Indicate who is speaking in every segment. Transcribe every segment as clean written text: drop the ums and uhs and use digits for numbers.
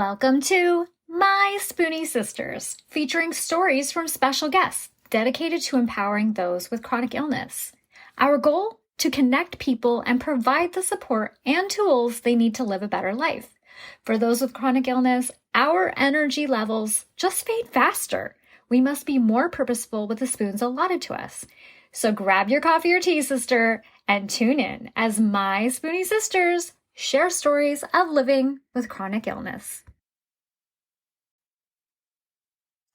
Speaker 1: Welcome to My Spoonie Sisters, featuring stories from special guests dedicated to empowering those with chronic illness. Our goal? To connect people and provide the support and tools they need to live a better life. For those with chronic illness, our energy levels just fade faster. We must be more purposeful with the spoons allotted to us. So grab your coffee or tea, sister, and tune in as My Spoonie Sisters share stories of living with chronic illness.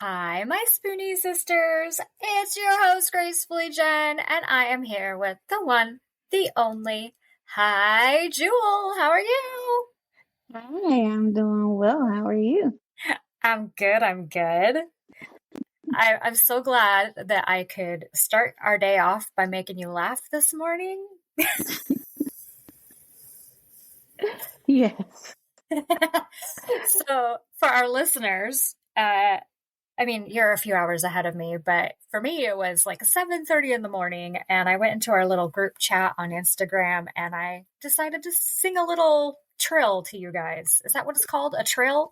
Speaker 1: Hi, my Spoonie Sisters. It's your host, Gracefully Jen, and I am here with the one, the only. Hi, Jewel. How are you?
Speaker 2: Hi, I'm doing well. How are you?
Speaker 1: I'm good. I'm so glad that I could start our day off by making you laugh this morning.
Speaker 2: Yes.
Speaker 1: So, for our listeners, you're a few hours ahead of me, but for me, it was like 7:30 in the morning, and I went into our little group chat on Instagram, and I decided to sing a little trill to you guys. Is that what it's called? A trill?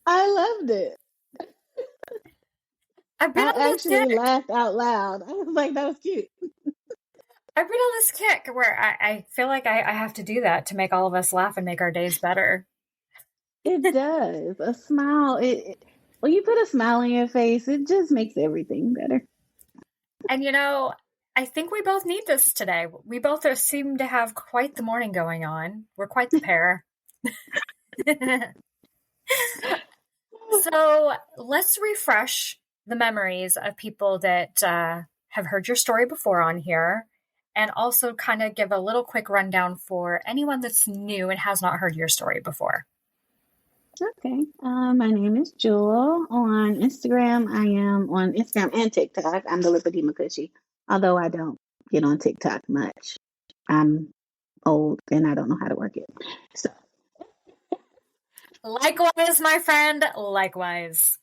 Speaker 2: I loved it. I actually laughed out loud. I was like, that was cute.
Speaker 1: I've been on this kick where I feel like I have to do that to make all of us laugh and make our days better.
Speaker 2: It does. A smile. When you put a smile on your face, it just makes everything better.
Speaker 1: And I think we both need this today. We both seem to have quite the morning going on. We're quite the pair. So let's refresh the memories of people that have heard your story before on here, and also kind of give a little quick rundown for anyone that's new and has not heard your story before.
Speaker 2: Okay. My name is Jewel. On Instagram, I am on Instagram and TikTok. I'm the Lipedema Cushy, although I don't get on TikTok much. I'm old and I don't know how to work it. So.
Speaker 1: Likewise, my friend. Likewise.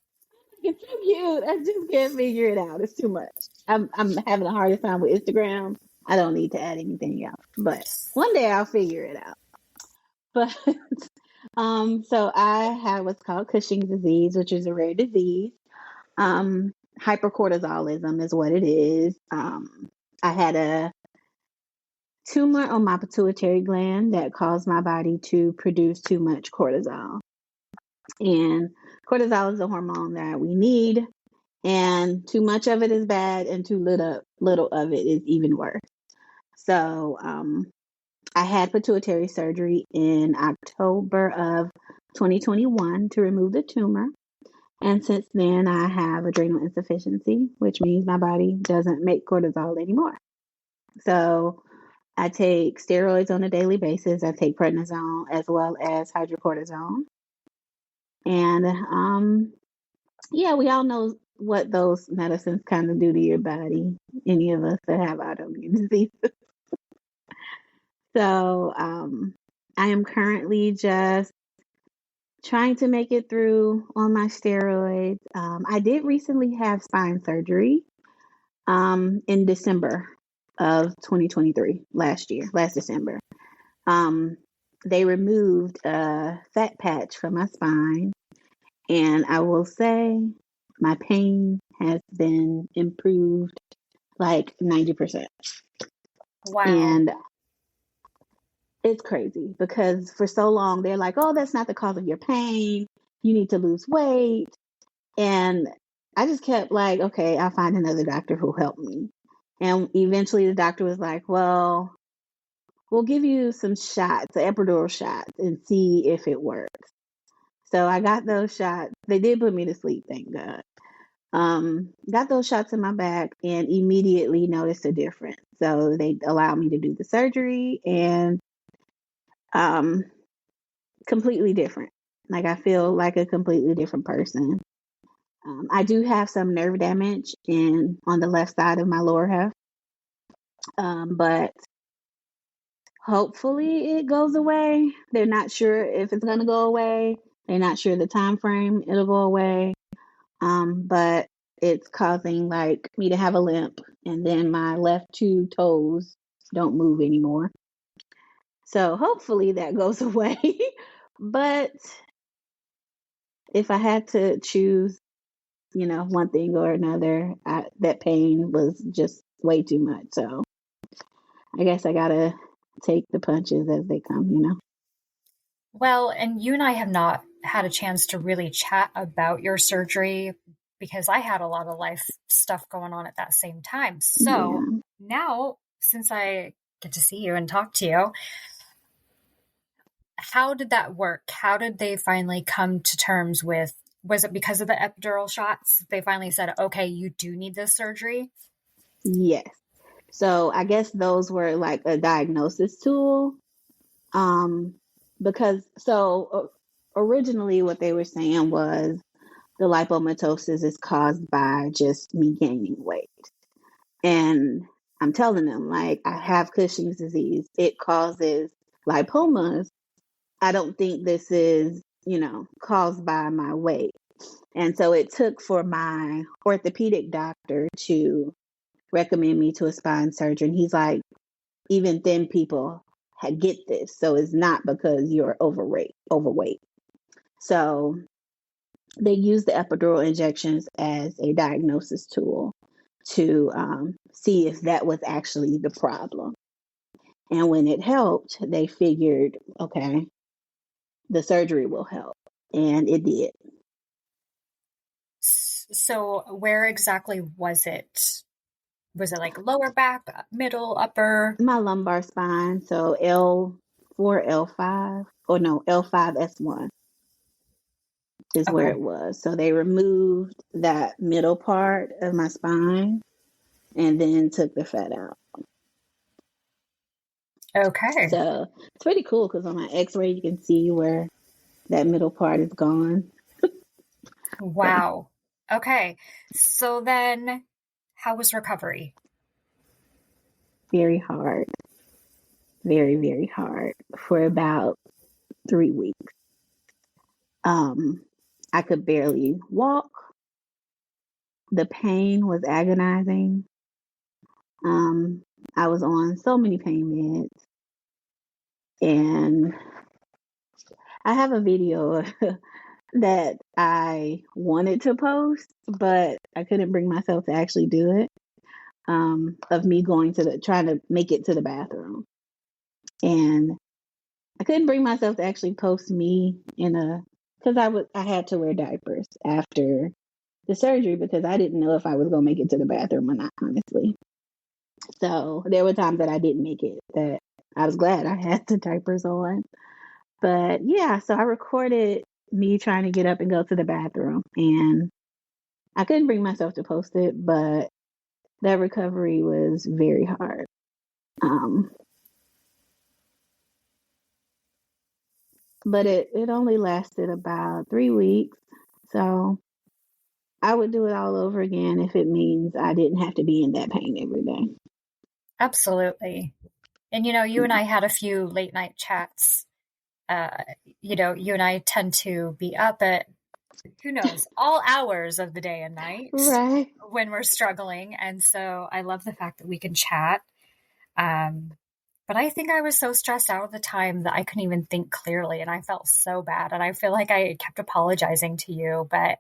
Speaker 2: It's so cute. I just can't figure it out. It's too much. I'm having a hardest time with Instagram. I don't need to add anything else, but one day I'll figure it out. But so I have what's called Cushing disease, which is a rare disease. Hypercortisolism is what it is. I had a tumor on my pituitary gland that caused my body to produce too much cortisol. And cortisol is a hormone that we need, and too much of it is bad, and too little of it is even worse. So I had pituitary surgery in October of 2021 to remove the tumor. And since then, I have adrenal insufficiency, which means my body doesn't make cortisol anymore. So I take steroids on a daily basis. I take prednisone as well as hydrocortisone. And we all know what those medicines kind of do to your body, any of us that have autoimmune diseases. So I am currently just trying to make it through on my steroids. I did recently have spine surgery in December of 2023, last December. They removed a fat patch from my spine, and I will say my pain has been improved like 90%.
Speaker 1: Wow.
Speaker 2: And it's crazy because for so long they're like, oh, that's not the cause of your pain. You need to lose weight. And I just kept like, okay, I'll find another doctor who'll help me. And eventually the doctor was like, well, we'll give you some shots, epidural shots, and see if it works. So I got those shots. They did put me to sleep, thank God. Got those shots in my back and immediately noticed a difference. So they allowed me to do the surgery, and completely different. Like I feel like a completely different person. I do have some nerve damage on the left side of my lower half. But hopefully it goes away. They're not sure if it's going to go away. They're not sure the time frame it'll go away. But it's causing like me to have a limp, and then my left two toes don't move anymore. So hopefully that goes away. But if I had to choose, one thing or another, that pain was just way too much. So I guess I gotta take the punches as they come.
Speaker 1: Well, and you and I have not had a chance to really chat about your surgery because I had a lot of life stuff going on at that same time. So
Speaker 2: Yeah.
Speaker 1: now, since I get to see you and talk to you, how did that work? How did they finally come to terms with? Was it because of the epidural shots? They finally said, okay, you do need this surgery?
Speaker 2: Yes. So I guess those were like a diagnosis tool. Um, because originally what they were saying was the lipomatosis is caused by just me gaining weight. And I'm telling them, like, I have Cushing's disease. It causes lipomas. I don't think this is, caused by my weight. And so it took for my orthopedic doctor to recommend me to a spine surgeon. He's like, even thin people get this. So it's not because you're overweight. So they use the epidural injections as a diagnosis tool to see if that was actually the problem. And when it helped, they figured, okay, the surgery will help. And it did.
Speaker 1: So where exactly was it? Was it like lower back, middle, upper?
Speaker 2: My lumbar spine, so L4, L5, or no, L5, S1 is where
Speaker 1: Okay.
Speaker 2: it was. So they removed that middle part of my spine and then took the fat out.
Speaker 1: Okay.
Speaker 2: So it's pretty cool because on my x-ray, you can see where that middle part is gone. So
Speaker 1: Wow. Okay. So then how was recovery?
Speaker 2: very hard, very, very hard for about 3 weeks. I could barely walk. The pain was agonizing. Um, I was on so many pain meds, and I have a video that I wanted to post, but I couldn't bring myself to actually do it. Of me going trying to make it to the bathroom, and I couldn't bring myself to actually post me because I had to wear diapers after the surgery because I didn't know if I was gonna make it to the bathroom or not, honestly. So there were times that I didn't make it that I was glad I had the diapers on. But yeah, so I recorded me trying to get up and go to the bathroom, and I couldn't bring myself to post it, but that recovery was very hard. Um, but it only lasted about 3 weeks. So I would do it all over again if it means I didn't have to be in that pain every day.
Speaker 1: Absolutely. And you and I had a few late night chats. You and I tend to be up at, who knows, all hours of the day and night
Speaker 2: Right.
Speaker 1: when we're struggling. And so I love the fact that we can chat. But I think I was so stressed out at the time that I couldn't even think clearly. And I felt so bad. And I feel like I kept apologizing to you. But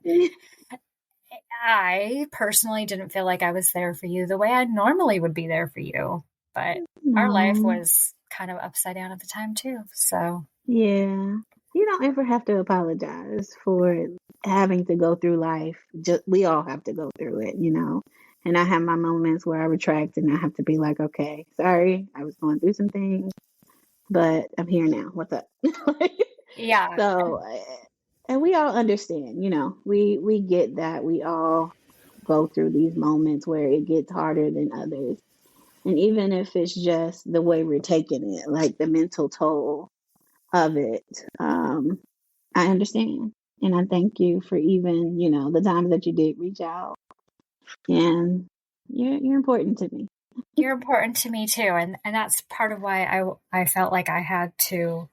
Speaker 1: I personally didn't feel like I was there for you the way I normally would be there for you. But our life
Speaker 2: No.
Speaker 1: was kind of upside down at the time, too. So,
Speaker 2: Yeah. You don't ever have to apologize for having to go through life. We all have to go through it. And I have my moments where I retract and I have to be like, okay, sorry, I was going through some things, but I'm here now. What's up?
Speaker 1: yeah,
Speaker 2: So, and we all understand. We get that. We all go through these moments where it gets harder than others. And even if it's just the way we're taking it, like the mental toll of it, I understand. And I thank you for even, the times that you did reach out. And you're important to me.
Speaker 1: you're important to me, too. And that's part of why I felt like I had to,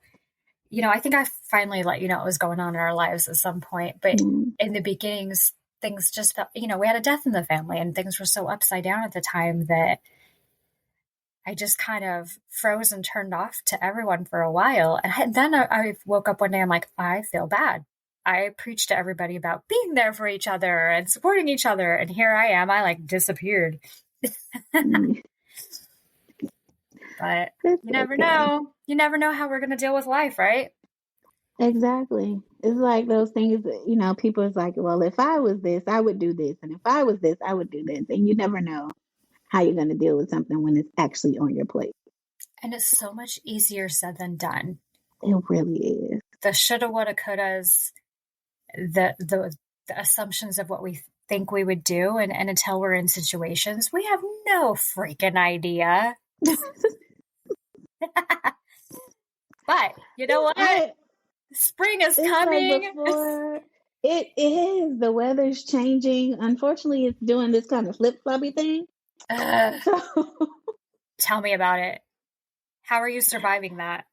Speaker 1: I think I finally let you know what was going on in our lives at some point. But
Speaker 2: Mm.
Speaker 1: in the beginnings, things just felt, we had a death in the family and things were so upside down at the time that I just kind of froze and turned off to everyone for a while. And then I woke up one day, I'm like, I feel bad. I preached to everybody about being there for each other and supporting each other. And here I am, I like disappeared. But you never know. You never know how we're going to deal with life, right?
Speaker 2: Exactly. It's like those things, you know, people is like, well, if I was this, I would do this. And if I was this, I would do this. And you never know how you're going to deal with something when it's actually on your plate.
Speaker 1: And it's so much easier said than done.
Speaker 2: It really is.
Speaker 1: The shoulda, woulda, couldas, the assumptions of what we think we would do. And until we're in situations, we have no freaking idea. But you know what? Spring is coming.
Speaker 2: Like it is. The weather's changing. Unfortunately, it's doing this kind of flip-floppy thing.
Speaker 1: Tell me about it. How are you surviving that?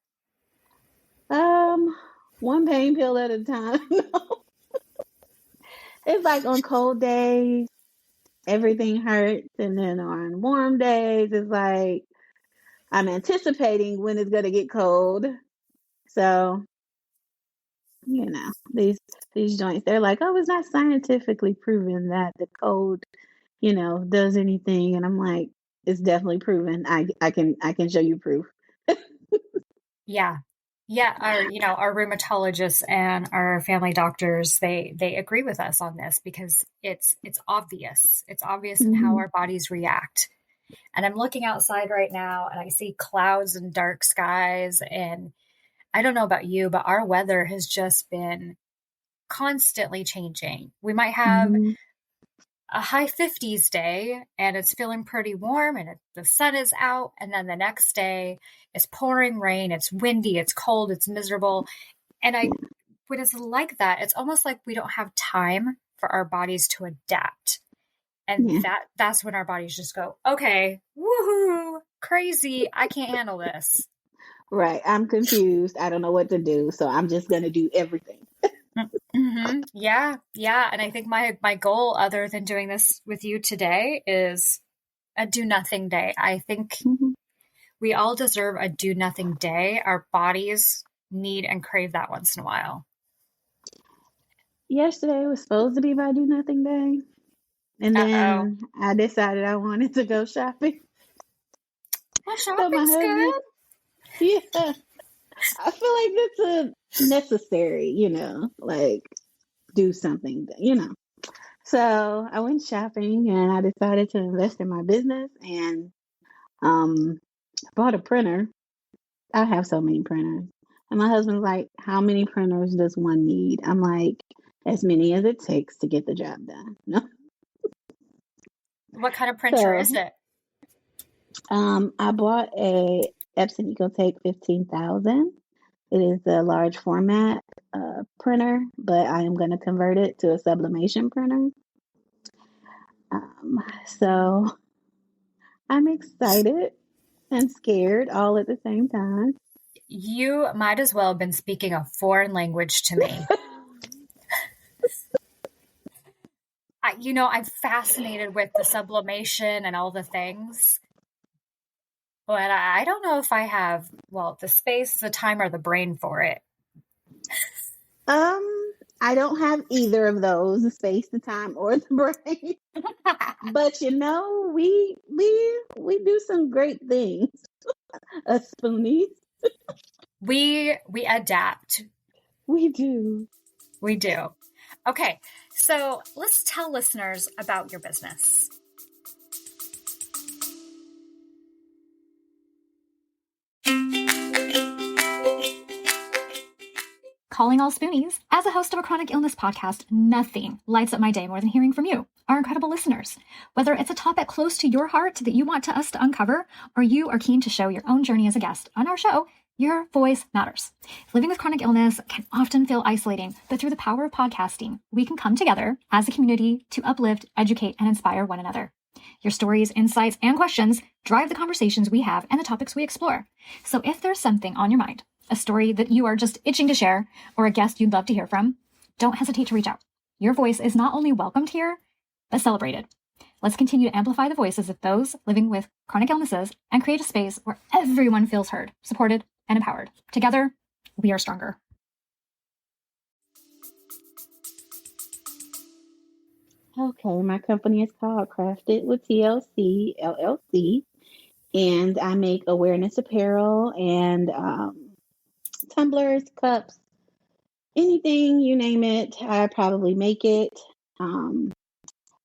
Speaker 2: One pain pill at a time. It's like on cold days, everything hurts. And then on warm days, it's like I'm anticipating when it's going to get cold. So, you know, these joints, they're like, oh, it's not scientifically proven that the cold, you know, does anything. And I'm like, it's definitely proven. I can show you proof.
Speaker 1: Yeah. Our rheumatologists and our family doctors, they agree with us on this because it's obvious. It's obvious in how our bodies react. And I'm looking outside right now and I see clouds and dark skies. And I don't know about you, but our weather has just been constantly changing. We might have a high 50s day and it's feeling pretty warm and the sun is out. And then the next day it's pouring rain, it's windy, it's cold, it's miserable. And when it's like that, it's almost like we don't have time for our bodies to adapt. And that's when our bodies just go, okay, woohoo, crazy. I can't handle this.
Speaker 2: Right. I'm confused. I don't know what to do. So I'm just going to do everything.
Speaker 1: Yeah. And I think my goal, other than doing this with you today, is a do nothing day. I think we all deserve a do nothing day. Our bodies need and crave that once in a while.
Speaker 2: Yesterday was supposed to be my do nothing day. And then I decided I wanted to go shopping.
Speaker 1: Well, shopping's good.
Speaker 2: Yeah. I feel like it's a necessary, you know, like do something, you know. So I went shopping and I decided to invest in my business and bought a printer. I have so many printers. And my husband's like, how many printers does one need? I'm like, as many as it takes to get the job done. No.
Speaker 1: What kind of printer is it?
Speaker 2: I bought a Epson EcoTake 15,000. It is a large format printer, but I am going to convert it to a sublimation printer. So I'm excited and scared all at the same time.
Speaker 1: You might as well have been speaking a foreign language to me. I'm fascinated with the sublimation and all the things. But I don't know if I have, the space, the time, or the brain for it.
Speaker 2: I don't have either of those, the space, the time, or the brain. But you know, we do some great things. Us spoonies.
Speaker 1: We adapt.
Speaker 2: We do.
Speaker 1: We do. Okay, so let's tell listeners about your business. Calling all spoonies. As a host of a chronic illness podcast, nothing lights up my day more than hearing from you, our incredible listeners. Whether it's a topic close to your heart that you want us to uncover, or you are keen to show your own journey as a guest on our show, your voice matters. Living with chronic illness can often feel isolating, but through the power of podcasting, we can come together as a community to uplift, educate, and inspire one another. Your stories, insights, and questions drive the conversations we have and the topics we explore. So if there's something on your mind, a story that you are just itching to share, or a guest you'd love to hear from, don't hesitate to reach out. Your voice is not only welcomed here, but celebrated. Let's continue to amplify the voices of those living with chronic illnesses and create a space where everyone feels heard, supported, and empowered. Together, we are stronger.
Speaker 2: Okay, my company is called Crafted with TLC LLC, and I make awareness apparel and tumblers, cups, anything you name it. I probably make it.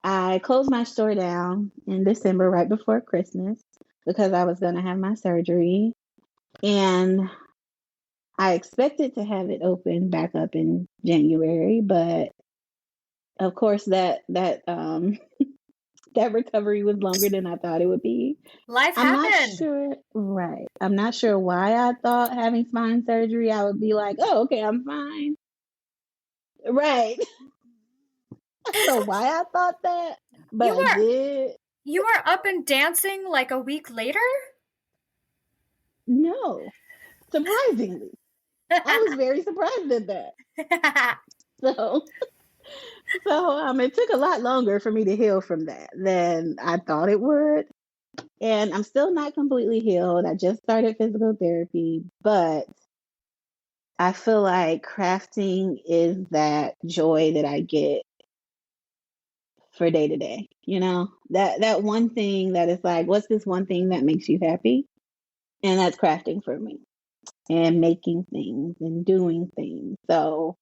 Speaker 2: I closed my store down in December right before Christmas because I was going to have my surgery, and I expected to have it open back up in January, but of course that that recovery was longer than I thought it would be.
Speaker 1: Life
Speaker 2: I'm not
Speaker 1: happened.
Speaker 2: sure, right. I'm not sure why I thought having spine surgery, I would be like, oh, okay, I'm fine. Right. I don't know why I thought that, but I did.
Speaker 1: You were up and dancing like a week later?
Speaker 2: No, surprisingly. I was very surprised at that. So, it took a lot longer for me to heal from that than I thought it would. And I'm still not completely healed. I just started physical therapy, but I feel like crafting is that joy that I get for day to day. You know, that one thing that is like, what's this one thing that makes you happy? And that's crafting for me and making things and doing things. So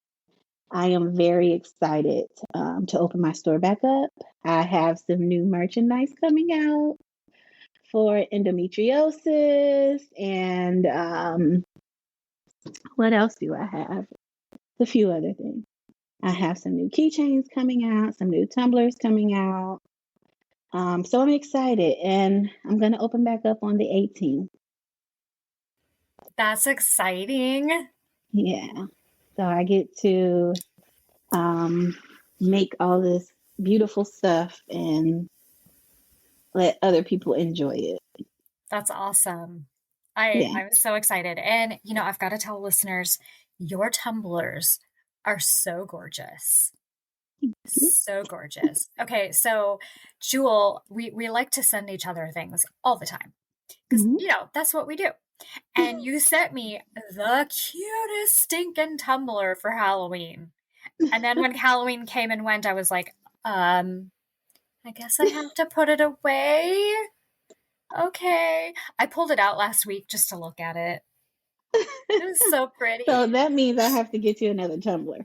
Speaker 2: I am very excited to open my store back up. I have some new merchandise coming out for endometriosis and what else do I have? A few other things. I have some new keychains coming out, some new tumblers coming out. So I'm excited, and I'm going to open back up on the 18th.
Speaker 1: That's exciting.
Speaker 2: Yeah. So I get to make all this beautiful stuff and let other people enjoy it.
Speaker 1: That's awesome.
Speaker 2: Yeah.
Speaker 1: I'm so excited. And, I've got to tell listeners, your tumblers are so gorgeous. So gorgeous. Okay, so Jewel, we like to send each other things all the time because, that's what we do. And you sent me the cutest stinking tumbler for Halloween. And then when Halloween came and went, I was like, I guess I have to put it away. Okay. I pulled it out last week just to look at it. It was so pretty.
Speaker 2: So that means I have to get you another tumbler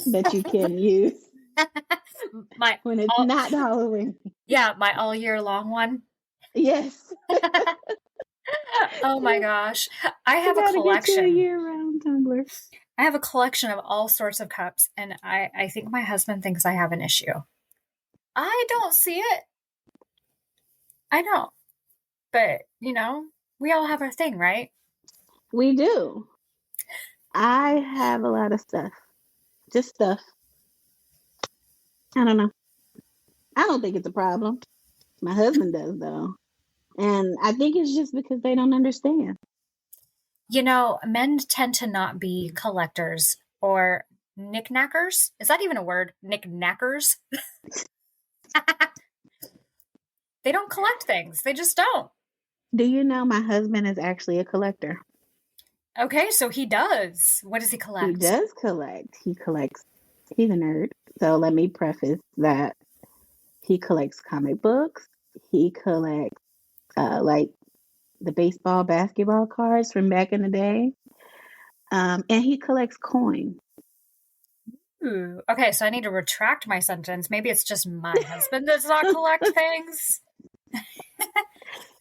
Speaker 2: that you can use when it's not Halloween.
Speaker 1: Yeah, my all year long one.
Speaker 2: Yes.
Speaker 1: Oh my gosh. I have a collection.
Speaker 2: Get you a year-round tumbler.
Speaker 1: I have a collection of all sorts of cups, and I think my husband thinks I have an issue. I don't see it. I don't. But, we all have our thing, right?
Speaker 2: We do. I have a lot of stuff. Just stuff. I don't know. I don't think it's a problem. My husband does, though. And I think it's just because they don't understand.
Speaker 1: Men tend to not be collectors or knickknackers. Is that even a word? Knickknackers? They don't collect things. They just don't.
Speaker 2: Do you know my husband is actually a collector?
Speaker 1: Okay, so he does. What does he collect?
Speaker 2: He does collect. He's a nerd. So let me preface that he collects comic books. He collects like the baseball, basketball cards from back in the day. And he collects coins.
Speaker 1: Ooh. Okay, so I need to retract my sentence. Maybe it's just my husband does not collect things.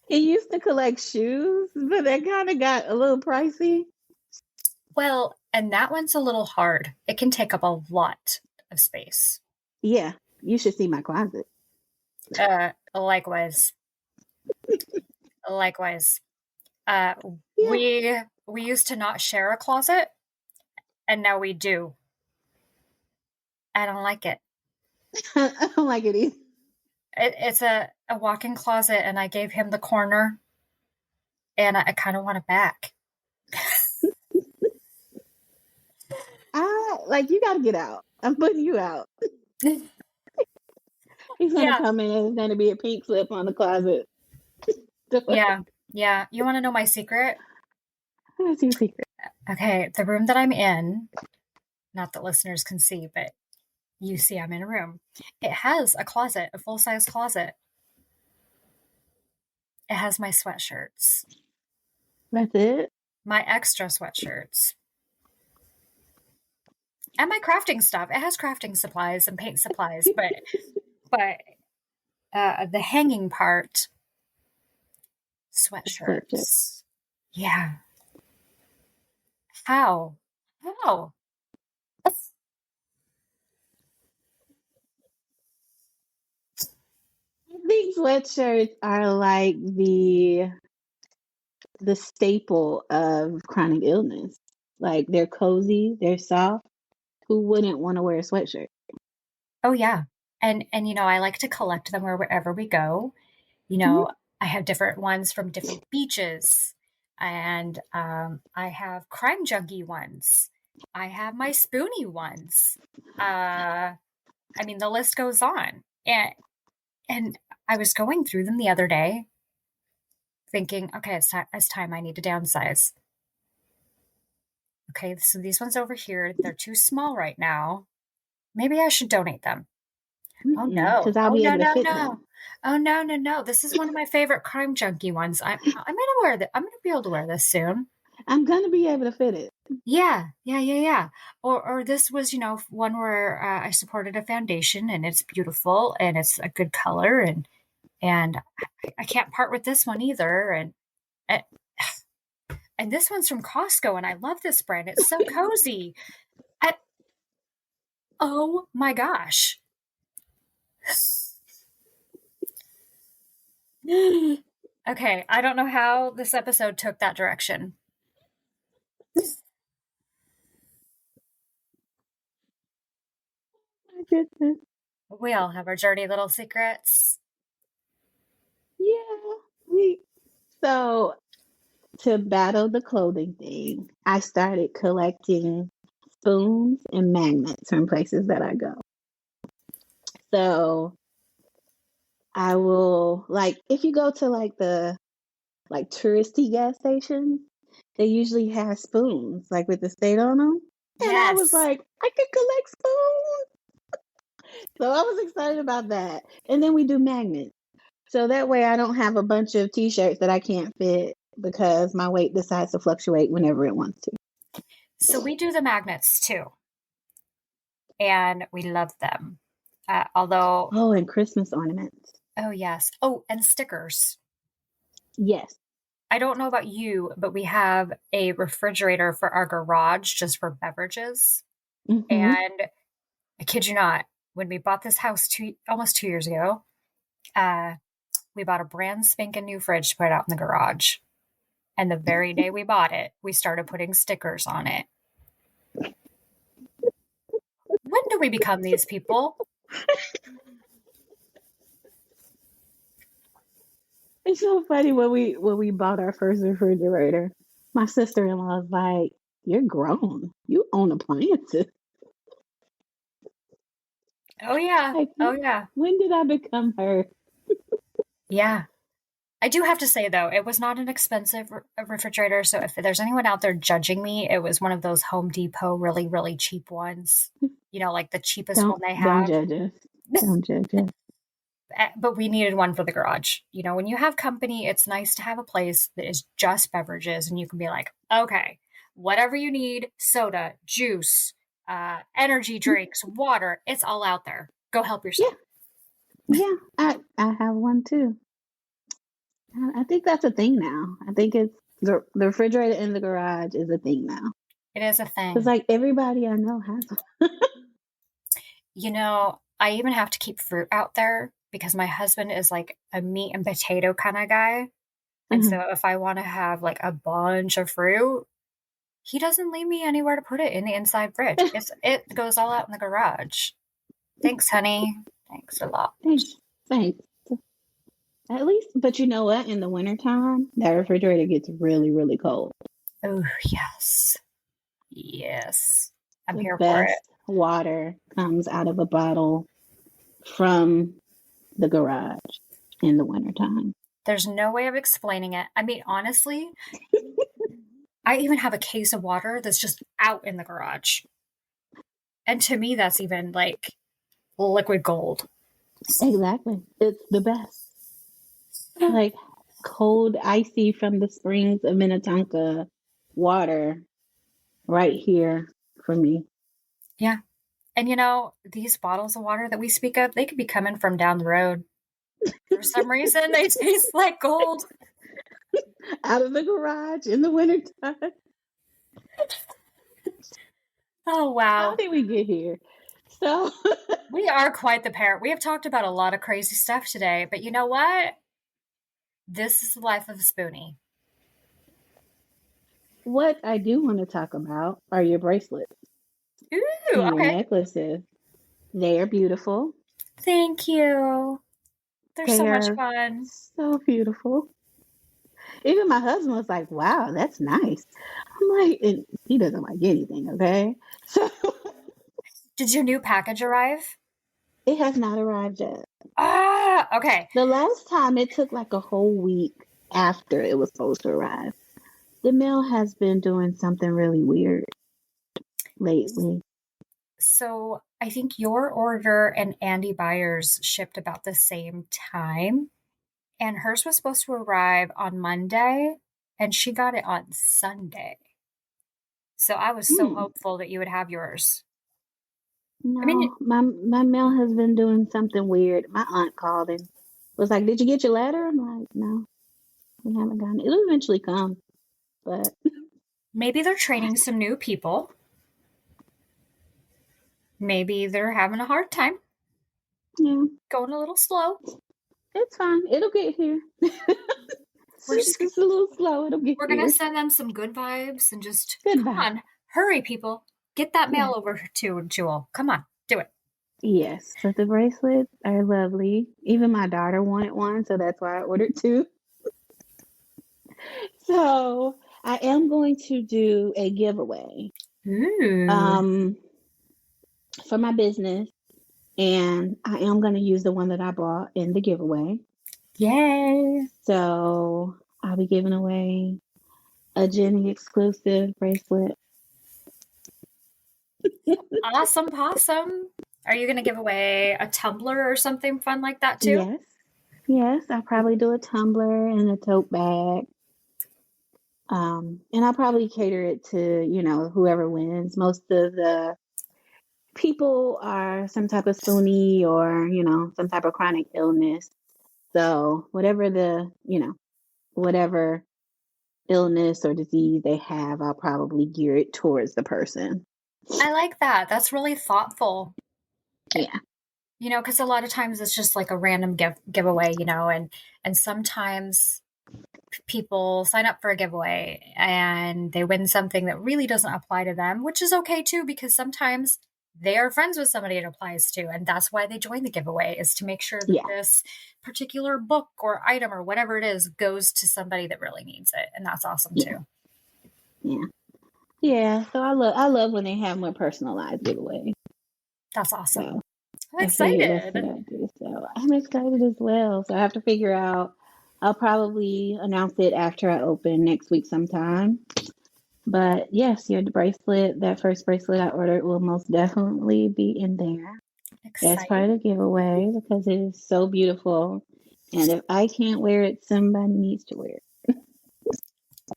Speaker 2: He used to collect shoes, but that kind of got a little pricey.
Speaker 1: Well, and that one's a little hard. It can take up a lot of space.
Speaker 2: Yeah, you should see my closet.
Speaker 1: Likewise. Likewise.
Speaker 2: Yeah.
Speaker 1: We used to not share a closet, and now we do. I don't like it.
Speaker 2: I don't like it either.
Speaker 1: It's a walk-in closet, and I gave him the corner, and I kind of want it back.
Speaker 2: You got to get out. I'm putting you out. He's Somebody's gonna
Speaker 1: Yeah.
Speaker 2: come in and there's gonna be a pink slip on the closet door.
Speaker 1: Yeah. Yeah. You want to know my secret?
Speaker 2: What's your secret?
Speaker 1: Okay. The room that I'm in, not that listeners can see, but you see I'm in a room. It has a closet, a full size closet. It has my sweatshirts,
Speaker 2: That's it.
Speaker 1: my extra sweatshirts, and my crafting stuff. It has crafting supplies and paint supplies, but the hanging part,
Speaker 2: Sweatshirt.
Speaker 1: sweatshirts. Yeah. How? How?
Speaker 2: I think sweatshirts are like the staple of chronic illness. Like they're cozy, they're soft. Who wouldn't want to wear a sweatshirt?
Speaker 1: Oh yeah. And I like to collect them wherever we go. You
Speaker 2: Mhm.
Speaker 1: know, I have different ones from different beaches, and I have crime junkie ones. I have my spoony ones. I mean, the list goes on. And I was going through them the other day, thinking, okay, it's time I need to downsize. Okay, so these ones over here, they're too small right now. Maybe I should donate them. Oh
Speaker 2: Because
Speaker 1: no.
Speaker 2: I'll
Speaker 1: Oh
Speaker 2: be
Speaker 1: no,
Speaker 2: able to
Speaker 1: no,
Speaker 2: fit
Speaker 1: no.
Speaker 2: them.
Speaker 1: Oh no, no, no. This is one of my favorite crime junkie ones. I'm gonna wear that. I'm gonna be able to wear this soon.
Speaker 2: I'm gonna be able to fit it.
Speaker 1: Yeah, yeah, yeah, yeah. Or this was, one where I supported a foundation and it's beautiful and it's a good color and I can't part with this one either. And and this one's from Costco and I love this brand. It's so cozy. I, oh my gosh. Okay, I don't know how this episode took that direction.
Speaker 2: My goodness.
Speaker 1: We all have our dirty little secrets.
Speaker 2: Yeah. So to battle the clothing thing, I started collecting spoons and magnets from places that I go. So I will like if you go to like the like touristy gas stations, they usually have spoons like with the state on them. And I was
Speaker 1: Yes.
Speaker 2: like, I could collect spoons. So I was excited about that. And then we do magnets. So that way I don't have a bunch of t-shirts that I can't fit because my weight decides to fluctuate whenever it wants to.
Speaker 1: So we do the magnets too, and we love them. Although,
Speaker 2: Oh, and Christmas ornaments.
Speaker 1: oh yes. Oh, and stickers.
Speaker 2: Yes.
Speaker 1: I don't know about you, but we have a refrigerator for our garage just for beverages.
Speaker 2: Mm-hmm.
Speaker 1: And I kid you not, when we bought this house almost 2 years ago, uh, we bought a brand spanking new fridge to put out in the garage. And the very day we bought it, we started putting stickers on it. When do we become these people?
Speaker 2: It's so funny when we bought our first refrigerator. My sister-in-law was like, "You're grown. You own appliances."
Speaker 1: Oh yeah.
Speaker 2: Like,
Speaker 1: Oh yeah.
Speaker 2: when did I become her?
Speaker 1: Yeah. I do have to say though, it was not an expensive refrigerator. So if there's anyone out there judging me, it was one of those Home Depot really, really cheap ones. Like the cheapest one they
Speaker 2: Don't
Speaker 1: have.
Speaker 2: judge us. Don't judge us.
Speaker 1: But we needed one for the garage. When you have company, it's nice to have a place that is just beverages and you can be like, okay, whatever you need, soda, juice, energy drinks, water, it's all out there. Go help yourself.
Speaker 2: Yeah, I have one too. I think that's a thing now. I think it's the refrigerator in the garage is a thing now.
Speaker 1: It is a
Speaker 2: It's
Speaker 1: thing.
Speaker 2: like everybody I know has one.
Speaker 1: I even have to keep fruit out there because my husband is like a meat and potato kind of guy. And so if I want to have like a bunch of fruit, he doesn't leave me anywhere to put it in the inside fridge. It goes all out in the garage. Thanks, honey. Thanks a lot.
Speaker 2: Thanks. At least, but you know what? In the wintertime, that refrigerator gets really, really cold.
Speaker 1: Oh, yes. Yes. I'm
Speaker 2: The
Speaker 1: here for it.
Speaker 2: best water comes out of a bottle from the garage in the wintertime.
Speaker 1: There's no way of explaining it. I mean, honestly, I even have a case of water that's just out in the garage. And to me, that's even like liquid gold.
Speaker 2: Exactly. It's the best. Like cold, icy from the springs of Minnetonka water right here for me.
Speaker 1: Yeah. And these bottles of water that we speak of, they could be coming from down the road. For some reason, they taste like gold.
Speaker 2: Out of the garage in the wintertime.
Speaker 1: Oh,
Speaker 2: How
Speaker 1: wow.
Speaker 2: did we get here? So,
Speaker 1: We are quite the pair. We have talked about a lot of crazy stuff today, but you know what? This is the life of a spoonie.
Speaker 2: what I do want to talk about are your bracelets
Speaker 1: Ooh,
Speaker 2: and your
Speaker 1: okay.
Speaker 2: necklaces. They are beautiful.
Speaker 1: Thank you. They're so
Speaker 2: They
Speaker 1: much
Speaker 2: are
Speaker 1: fun.
Speaker 2: so beautiful. Even my husband was like, wow, that's nice. I'm like, and he doesn't like anything, okay? So
Speaker 1: Did your new package arrive?
Speaker 2: it has not arrived yet.
Speaker 1: Ah, okay.
Speaker 2: The last time it took like a whole week after it was supposed to arrive. The mail has been doing something really weird lately.
Speaker 1: So I think your order and Andy Byers shipped about the same time, and hers was supposed to arrive on Monday, and she got it on Sunday. So I was so
Speaker 2: Hmm.
Speaker 1: hopeful that you would have yours. I mean,
Speaker 2: No, my mail has been doing something weird. My aunt called and was like, "Did you get your letter?" I'm like, "No, we haven't gotten it. It'll eventually come, but
Speaker 1: maybe they're training some new people. Maybe they're having a hard time,
Speaker 2: yeah,
Speaker 1: going a little slow.
Speaker 2: it's fine. It'll get here.
Speaker 1: We're
Speaker 2: It's
Speaker 1: just
Speaker 2: just a little slow. It'll get
Speaker 1: we're gonna
Speaker 2: here.
Speaker 1: send them some good vibes and just come
Speaker 2: Goodbye.
Speaker 1: on, hurry, people, get that mail
Speaker 2: Yeah.
Speaker 1: over to Jewel. Come on, do it.
Speaker 2: Yes, but the bracelets are lovely. Even my daughter wanted one, so that's why I ordered two. So I am going to do a giveaway
Speaker 1: Ooh,
Speaker 2: um, for my business, and I am going to use the one that I bought in the giveaway.
Speaker 1: yay!
Speaker 2: So I'll be giving away a Jenny exclusive bracelet.
Speaker 1: Awesome possum. Are you gonna give away a tumbler or something fun like that too?
Speaker 2: Yes, yes, I'll probably do a tumbler and a tote bag. And I'll probably cater it to, whoever wins. Most of the people are some type of spoonie or, some type of chronic illness. So whatever illness or disease they have, I'll probably gear it towards the person.
Speaker 1: I like that. That's really thoughtful.
Speaker 2: Yeah.
Speaker 1: Because a lot of times it's just like a random giveaway, and sometimes people sign up for a giveaway and they win something that really doesn't apply to them, which is okay too, because sometimes they are friends with somebody it applies to. And that's why they join the giveaway, is to make sure that
Speaker 2: Yeah.
Speaker 1: this particular book or item or whatever it is goes to somebody that really needs it. And that's awesome
Speaker 2: Yeah.
Speaker 1: too.
Speaker 2: Yeah. Yeah. So I love when they have more personalized giveaways.
Speaker 1: That's awesome.
Speaker 2: So
Speaker 1: I'm
Speaker 2: I figured that's
Speaker 1: excited.
Speaker 2: what I do. So I'm excited as well. So I have to figure out, I'll probably announce it after I open next week sometime. But yes, your bracelet, that first bracelet I ordered, will most definitely be in there as part
Speaker 1: Excited.
Speaker 2: of the giveaway because it is so beautiful. And if I can't wear it, somebody needs to wear it.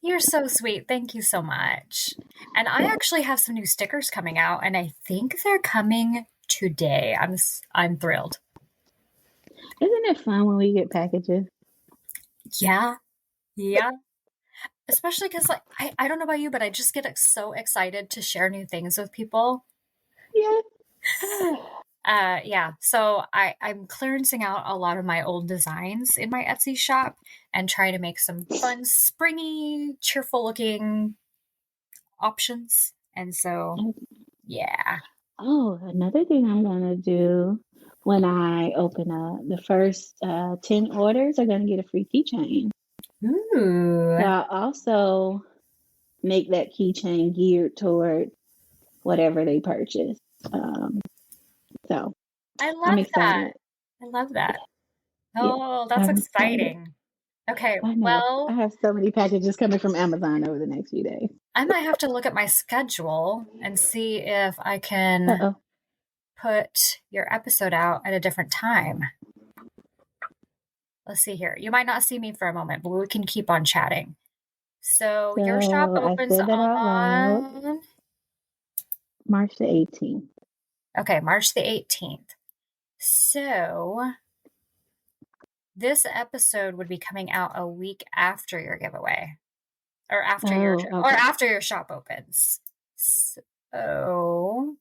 Speaker 1: You're so sweet. Thank you so much. And I
Speaker 2: Yeah.
Speaker 1: actually have some new stickers coming out, and I think they're coming today. I'm thrilled.
Speaker 2: Isn't it fun when we get packages?
Speaker 1: Yeah, yeah. Especially because, like, I don't know about you, but I just get so excited to share new things with people.
Speaker 2: Yeah.
Speaker 1: Yeah. So I'm clearancing out a lot of my old designs in my Etsy shop and trying to make some fun, springy, cheerful looking options. And so, yeah.
Speaker 2: Oh, another thing I'm going to do when I open up the first 10 orders are going to get a free keychain.
Speaker 1: Ooh.
Speaker 2: So I'll also make that keychain geared toward whatever they purchase. So
Speaker 1: I
Speaker 2: I'm
Speaker 1: love that.
Speaker 2: excited.
Speaker 1: I love that.
Speaker 2: Yeah,
Speaker 1: Oh, that's
Speaker 2: I'm excited.
Speaker 1: exciting. Okay,
Speaker 2: I know. I
Speaker 1: well,
Speaker 2: have so many packages coming from Amazon over the next few days.
Speaker 1: I might have to look at my schedule and see if I can
Speaker 2: Uh-oh.
Speaker 1: put your episode out at a different time. Let's see here. You might not see me for a moment, but we can keep on chatting. So your shop
Speaker 2: So I
Speaker 1: opens
Speaker 2: said that out loud.
Speaker 1: on,
Speaker 2: March the 18th.
Speaker 1: okay, March the 18th. So this episode would be coming out a week after your giveaway or
Speaker 2: Oh,
Speaker 1: or
Speaker 2: okay.
Speaker 1: after your shop opens. So,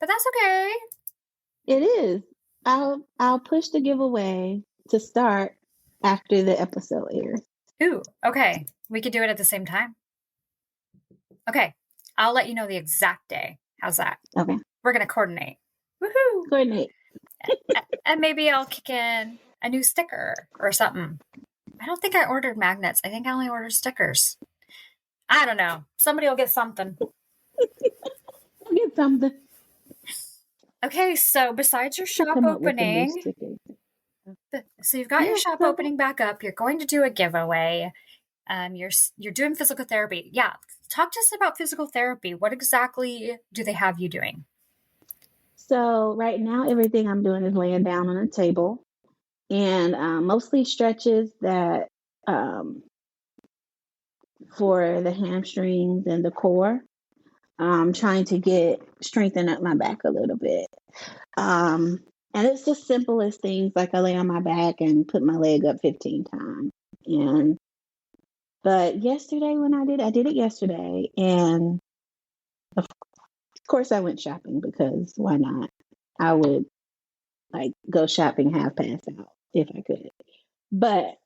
Speaker 1: but that's okay.
Speaker 2: It is. I'll push the giveaway to start after the episode airs.
Speaker 1: Ooh, okay. We could do it at the same time. Okay. I'll let you know the exact day. How's that?
Speaker 2: Okay.
Speaker 1: We're going to coordinate. Woohoo!
Speaker 2: Coordinate.
Speaker 1: And maybe I'll kick in a new sticker or something. I don't think I ordered magnets. I think I only ordered stickers. I don't know. Somebody will get something.
Speaker 2: Get something.
Speaker 1: Okay, so besides your
Speaker 2: We'll
Speaker 1: shop
Speaker 2: come up with a new
Speaker 1: opening,
Speaker 2: sticker.
Speaker 1: so you've got your
Speaker 2: Yeah.
Speaker 1: shop opening back up. You're going to do a giveaway. You're doing physical therapy. Yeah, talk to us about physical therapy. What exactly do they have you doing?
Speaker 2: So right now, everything I'm doing is laying down on a table, and mostly stretches that um, for the hamstrings and the core. I'm trying to strengthen up my back a little bit. And it's the simplest things, like I lay on my back and put my leg up 15 times. And but yesterday when I did it yesterday, and of course I went shopping because why not? I would like go shopping half past out if I could. But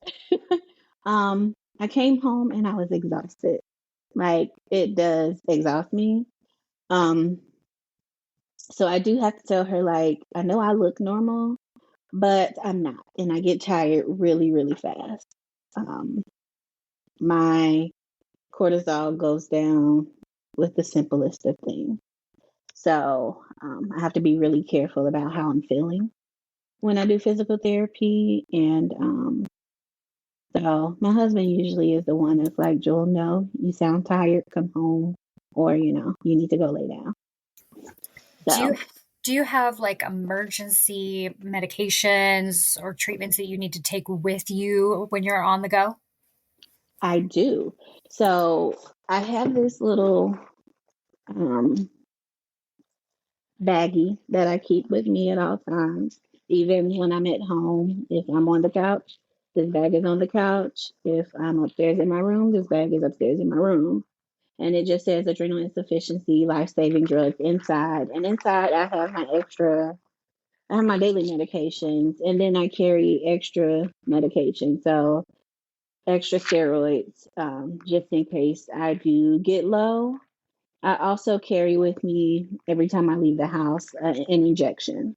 Speaker 2: I came home and I was exhausted. Like it does exhaust me. Um, so I do have to tell her, like, I know I look normal, but I'm not, and I get tired really, really fast. Um, my cortisol goes down with the simplest of things. So I have to be really careful about how I'm feeling when I do physical therapy. And so my husband usually is the one that's like, Joel, no, you sound tired, come home, or, you need to go lay down.
Speaker 1: Do you
Speaker 2: So
Speaker 1: do you have like emergency medications or treatments that you need to take with you when you're on the go?
Speaker 2: I do. So I have this little um, baggie that I keep with me at all times, even when I'm at home. If I'm on the couch, this bag is on the couch. If I'm upstairs in my room, this bag is upstairs in my room. And it just says adrenal insufficiency, life saving drugs inside. And inside, I have my daily medications, and then I carry extra medication. So, extra steroids, just in case I do get low. I also carry with me every time I leave the house an injection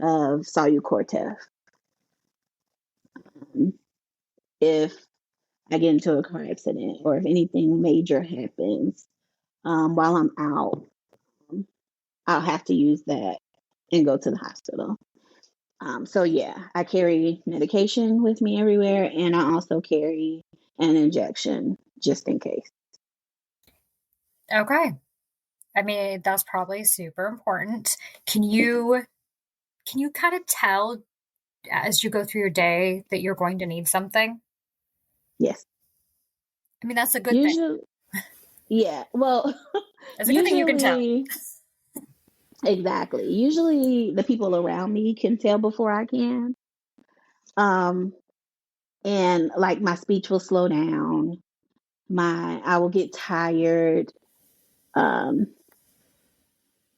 Speaker 2: of Solucortef. If I get into a car accident or if anything major happens while I'm out, I'll have to use that and go to the hospital. So yeah, I carry medication with me everywhere, and I also carry an injection just in case.
Speaker 1: Okay. I mean, that's probably super important. Can you kind of tell as you go through your day that you're going to need something?
Speaker 2: Yes.
Speaker 1: I mean, that's a good thing.
Speaker 2: Usually, yeah. Well,
Speaker 1: It's a good thing you can tell.
Speaker 2: usually, exactly. Usually, the people around me can tell before I can. Um, and like my speech will slow down. I will get tired. Um,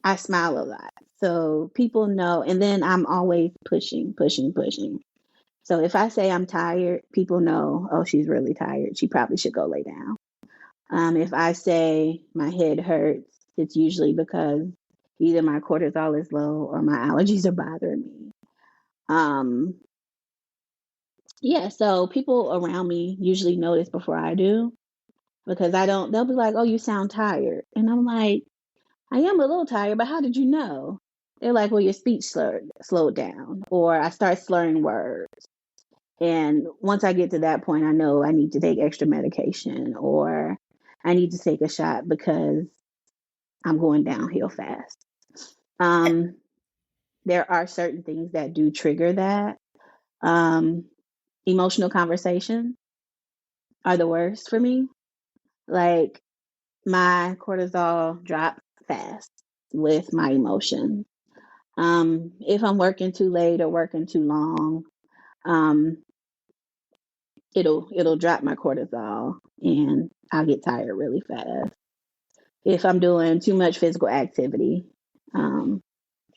Speaker 2: I smile a lot. So people know, and then I'm always pushing, pushing, pushing. So if I say I'm tired, people know, oh, she's really tired. She probably should go lay down. If I say my head hurts, it's usually because either my cortisol is low or my allergies are bothering me. Um, yeah, so people around me usually notice before I do because they'll be like, oh, you sound tired. And I'm like, I am a little tired, but how did you know? They're like, well, your speech slowed down, or I start slurring words. And once I get to that point, I know I need to take extra medication or I need to take a shot because I'm going downhill fast. There are certain things that do trigger that. Emotional conversation are the worst for me. Like my cortisol drops fast with my emotions. If I'm working too late or working too long, um, it'll drop my cortisol and I'll get tired really fast. If I'm doing too much physical activity,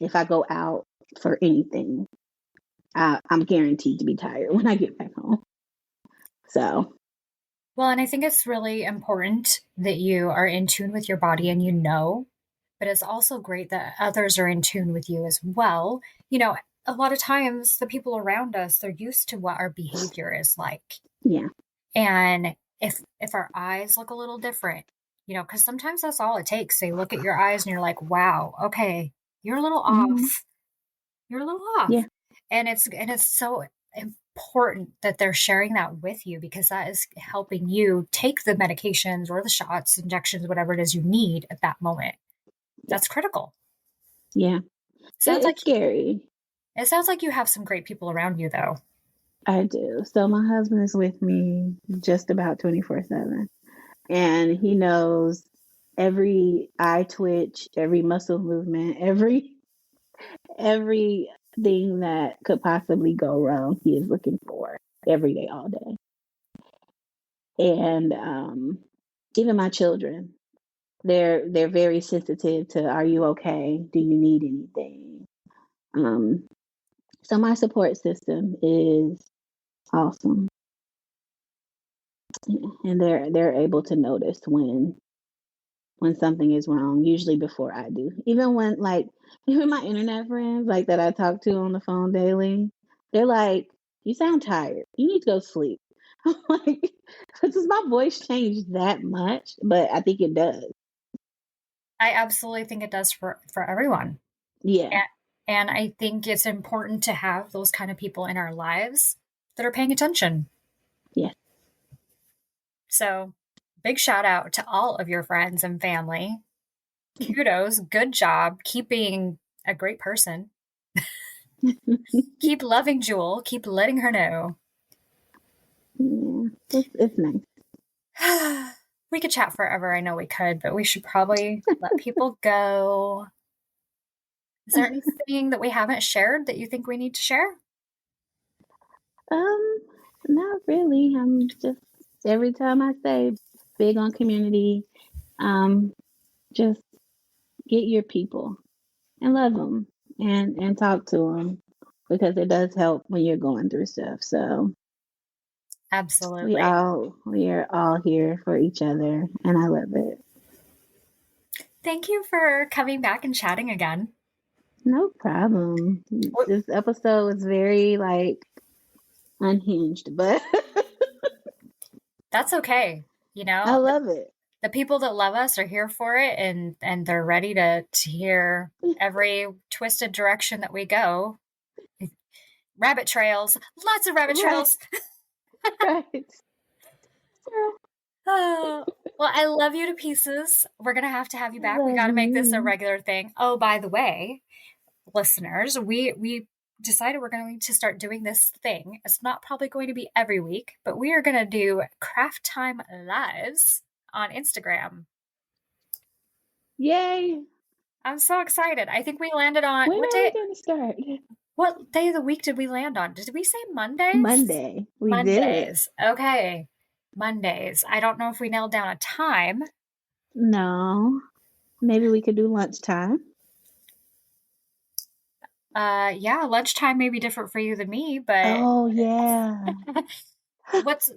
Speaker 2: if I go out for anything, I'm guaranteed to be tired when I get back home. So,
Speaker 1: Well, and I think it's really important that you are in tune with your body and you know, but it's also great that others are in tune with you as well. A lot of times the people around us, they're used to what our behavior is like.
Speaker 2: yeah.
Speaker 1: And if our eyes look a little different, because sometimes that's all it takes. They look at your eyes and you're like, wow, okay, you're a little
Speaker 2: Mm-hmm.
Speaker 1: off. You're a little off.
Speaker 2: Yeah.
Speaker 1: And it's so important that they're sharing that with you because that is helping you take the medications or the shots, injections, whatever it is you need at that moment. That's critical.
Speaker 2: Yeah.
Speaker 1: Sounds like
Speaker 2: It's scary.
Speaker 1: it sounds like you have some great people around you though.
Speaker 2: I do. So my husband is with me just about 24/7. And he knows every eye twitch, every muscle movement, everything that could possibly go wrong, he is looking for every day, all day. And even my children, they're very sensitive to, are you okay? Do you need anything? Um, so my support system is awesome. And they're able to notice when something is wrong, usually before I do. Even when even my internet friends like that I talk to on the phone daily, they're like, "You sound tired. You need to go sleep." I'm like, does my voice change that much? But I think it does.
Speaker 1: I absolutely think it does for everyone.
Speaker 2: Yeah.
Speaker 1: And I think it's important to have those kind of people in our lives that are paying attention.
Speaker 2: Yeah.
Speaker 1: So, big shout out to all of your friends and family. Kudos, good job. Keep being a great person. Keep loving Jewel. Keep letting her know.
Speaker 2: Yeah. It's nice.
Speaker 1: We could chat forever. I know we could, but we should probably let people go. Is there anything that we haven't shared that you think we need to share?
Speaker 2: Um, Not really. I'm just every time I say big on community, just get your people and love them and talk to them because it does help when you're going through stuff. So
Speaker 1: Absolutely.
Speaker 2: we are all here for each other, and I love it.
Speaker 1: Thank you for coming back and chatting again.
Speaker 2: No problem. This episode was very unhinged, but
Speaker 1: That's okay.
Speaker 2: I love it.
Speaker 1: The people that love us are here for it and they're ready to hear every twisted direction that we go. Rabbit trails, lots of rabbit trails.
Speaker 2: Right.
Speaker 1: Oh, well, I love you to pieces. We're going to have you back. We got to make this a regular thing. Oh, by the way, listeners, we decided we're going to start doing this thing. It's not probably going to be every week, but we are going to do craft time lives on Instagram.
Speaker 2: Yay.
Speaker 1: I'm so excited. I think we landed on
Speaker 2: When
Speaker 1: what
Speaker 2: are we
Speaker 1: day?
Speaker 2: going to start?
Speaker 1: What day of the week did we land on? Did we say Mondays?
Speaker 2: Monday. We
Speaker 1: Mondays. Okay. Mondays. I don't know if we nailed down a time.
Speaker 2: did. No. Maybe we could do lunchtime.
Speaker 1: Yeah, lunchtime may be different for you than me, but
Speaker 2: Oh, yeah.
Speaker 1: what's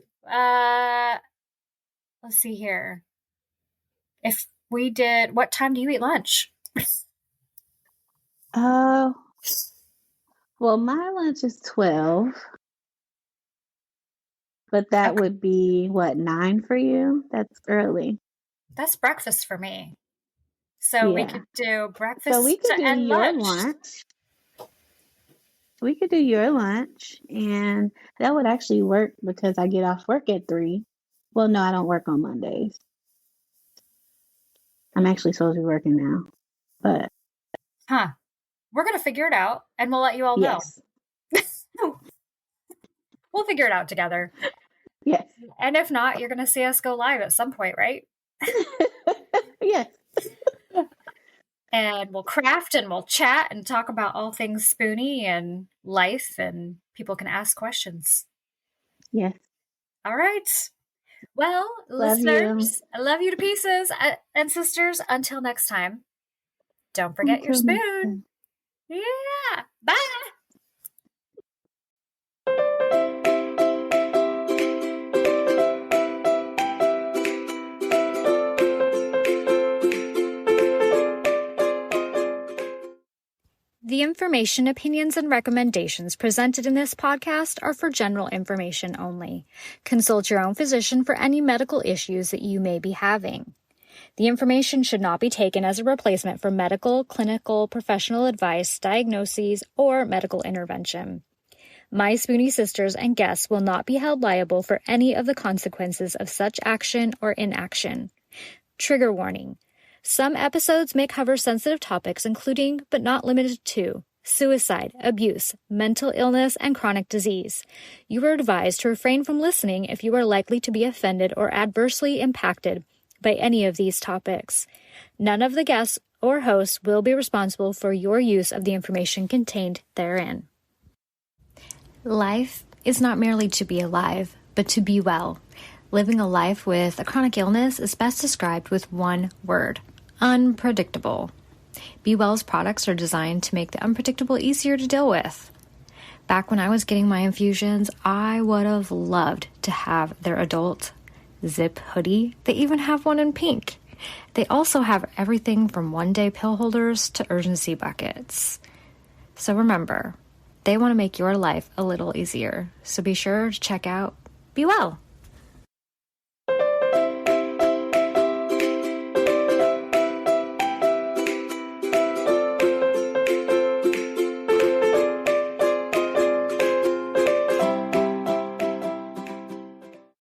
Speaker 1: let's see here. If we did, what time do you eat lunch?
Speaker 2: Oh, well, my lunch is 12, but that
Speaker 1: Okay.
Speaker 2: would be what, 9 for you? That's early.
Speaker 1: That's breakfast for me. So we
Speaker 2: Yeah.
Speaker 1: could do
Speaker 2: So we
Speaker 1: breakfast
Speaker 2: could do
Speaker 1: and
Speaker 2: your
Speaker 1: lunch.
Speaker 2: lunch. we could do your lunch, and that would actually work because I get off work at 3. Well, no, I don't work on Mondays. I'm actually supposed to be working now, but
Speaker 1: Huh. We're going to figure it out, and we'll let you all know.
Speaker 2: yes,
Speaker 1: We'll figure it out together.
Speaker 2: yes,
Speaker 1: And if not, you're going to see us go live at some point, right?
Speaker 2: yes.
Speaker 1: And we'll craft and we'll chat and talk about all things Spoonie and life, and people can ask questions.
Speaker 2: Yes.
Speaker 1: All right. Well,
Speaker 2: Love
Speaker 1: listeners,
Speaker 2: you.
Speaker 1: I love you to pieces. And sisters, until next time, don't forget your
Speaker 2: Until next
Speaker 1: spoon.
Speaker 2: time.
Speaker 1: Yeah. Bye. The information, opinions, and recommendations presented in this podcast are for general information only. Consult your own physician for any medical issues that you may be having. The information should not be taken as a replacement for medical, clinical, professional advice, diagnoses, or medical intervention. My Spoonie sisters and guests will not be held liable for any of the consequences of such action or inaction. Trigger warning. Some episodes may cover sensitive topics including, but not limited to, suicide, abuse, mental illness, and chronic disease. You are advised to refrain from listening if you are likely to be offended or adversely impacted by any of these topics. None of the guests or hosts will be responsible for your use of the information contained therein. Life is not merely to be alive, but to be well. Living a life with a chronic illness is best described with one word: unpredictable. Be Well's products are designed to make the unpredictable easier to deal with. Back when I was getting my infusions, I would have loved to have their adult zip hoodie. They even have one in pink. They also have everything from one-day pill holders to urgency buckets. So remember, they want to make your life a little easier. So be sure to check out Be Well.